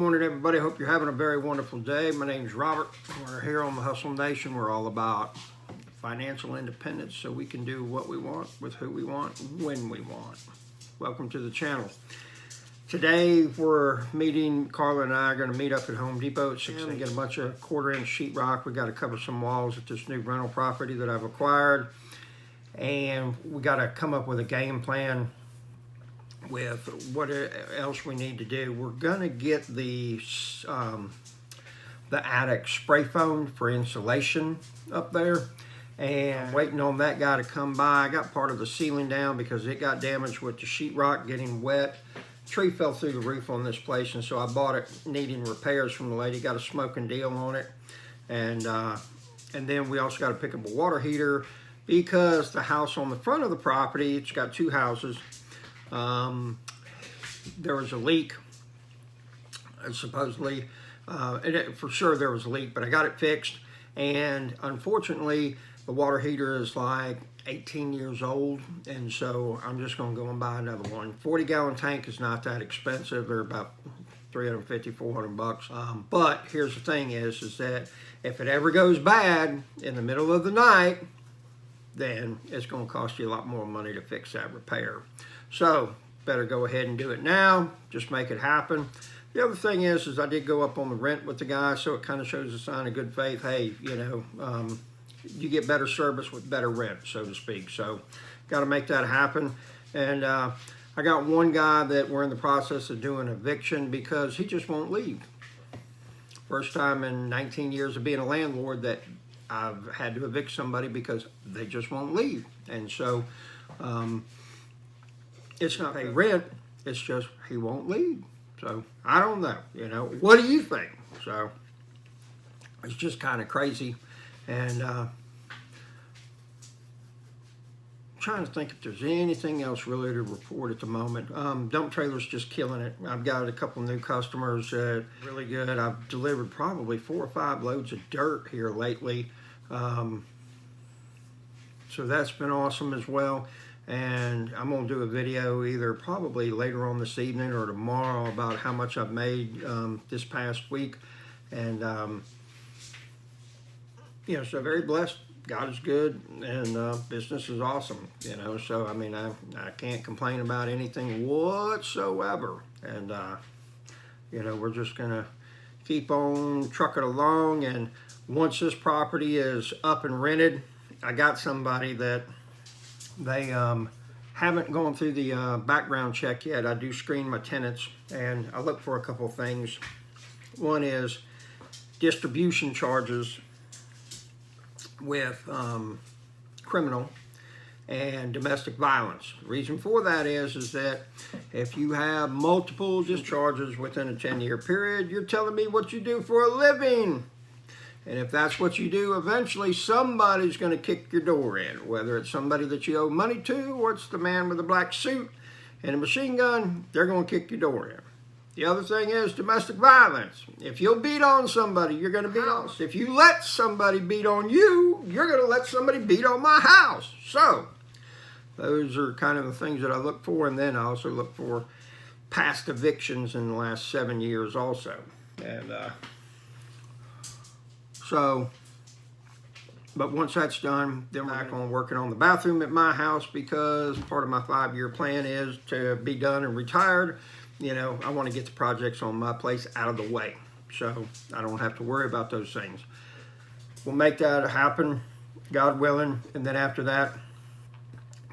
Morning, everybody. Hope you're having a very wonderful day. My name's Robert. We're here on the Hustle Nation. We're all about financial independence so we can do what we want with who we want when we want. Welcome to the channel. Today we're meeting, Carla and I are going to meet up at Home Depot at 6 and get a bunch of 1/4-inch sheetrock. We got to cover some walls at this new rental property that I've acquired, and we got to come up with a game plan with what else we need to do. We're gonna get the attic spray foamed for insulation up there, and I'm waiting on that guy to come by. I got part of the ceiling down because it got damaged with the sheetrock getting wet. Tree fell through the roof on this place, and so I bought it needing repairs from the lady. Got a smoking deal on it, and then we also got to pick up a water heater because the house on the front of the property, it's got two houses. There was a leak, supposedly, for sure there was a leak, but I got it fixed, and unfortunately the water heater is like 18 years old, and so I'm just going to go and buy another one. 40-gallon tank is not that expensive. They're about $350, $400. But here's the thing is that if it ever goes bad in the middle of the night, then it's going to cost you a lot more money to fix that repair. So better go ahead and do it now. Just make it happen. The other thing is I did go up on the rent with the guy, so it kind of shows a sign of good faith. Hey, you know, you get better service with better rent, so to speak. So got to make that happen. And I got one guy that we're in the process of doing eviction because he just won't leave. First time in 19 years of being a landlord that I've had to evict somebody because they just won't leave. And so it's not pay rent, it's just he won't leave. So I don't know, you know, what do you think? So it's just kind of crazy. And trying to think if there's anything else really to report at the moment. Dump trailer's just killing it. I've got a couple new customers, really good. I've delivered probably 4 or 5 loads of dirt here lately. So that's been awesome as well. And I'm going to do a video either probably later on this evening or tomorrow about how much I've made this past week. And, you know, so very blessed. God is good, and business is awesome, you know. So, I mean, I can't complain about anything whatsoever. And, you know, we're just going to keep on trucking along. And once this property is up and rented, I got somebody that they haven't gone through the background check yet. I do screen my tenants, and I look for a couple of things. One is distribution charges with criminal and domestic violence. The reason for that is that if you have multiple discharges within a 10-year period, you're telling me what you do for a living. And if that's what you do, eventually somebody's going to kick your door in, whether it's somebody that you owe money to or it's the man with the black suit and a machine gun. They're going to kick your door in. The other thing is domestic violence. If you'll beat on somebody, you're going to beat on. If you let somebody beat on you, you're going to let somebody beat on my house. So those are kind of the things that I look for. And then I also look for past evictions in the last 7 years also. And so, but once that's done, then we're back on working on the bathroom at my house because part of my 5-year plan is to be done and retired. You know, I want to get the projects on my place out of the way so I don't have to worry about those things. We'll make that happen, God willing, and then after that,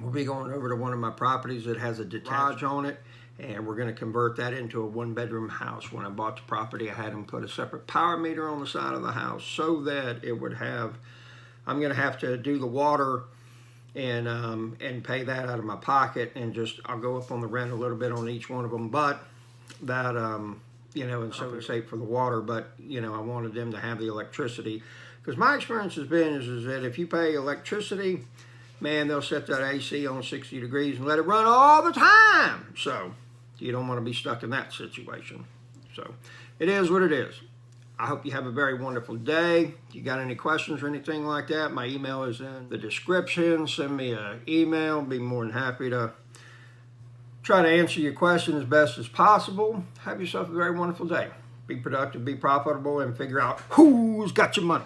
we'll be going over to one of my properties that has a detached on it, and we're going to convert that into a 1-bedroom house. When I bought the property, I had them put a separate power meter on the side of the house so that it would have, I'm going to have to do the water and pay that out of my pocket, and just I'll go up on the rent a little bit on each one of them, but that you know, and so it's safe for the water. But you know, I wanted them to have the electricity because my experience has been is that if you pay electricity, man, they'll set that AC on 60 degrees and let it run all the time. So you don't want to be stuck in that situation. So it is what it is. I hope you have a very wonderful day. If you got any questions or anything like that, my email is in the description. Send me an email. Be more than happy to try to answer your question as best as possible. Have yourself a very wonderful day. be productive, be profitable, and figure out who's got your money.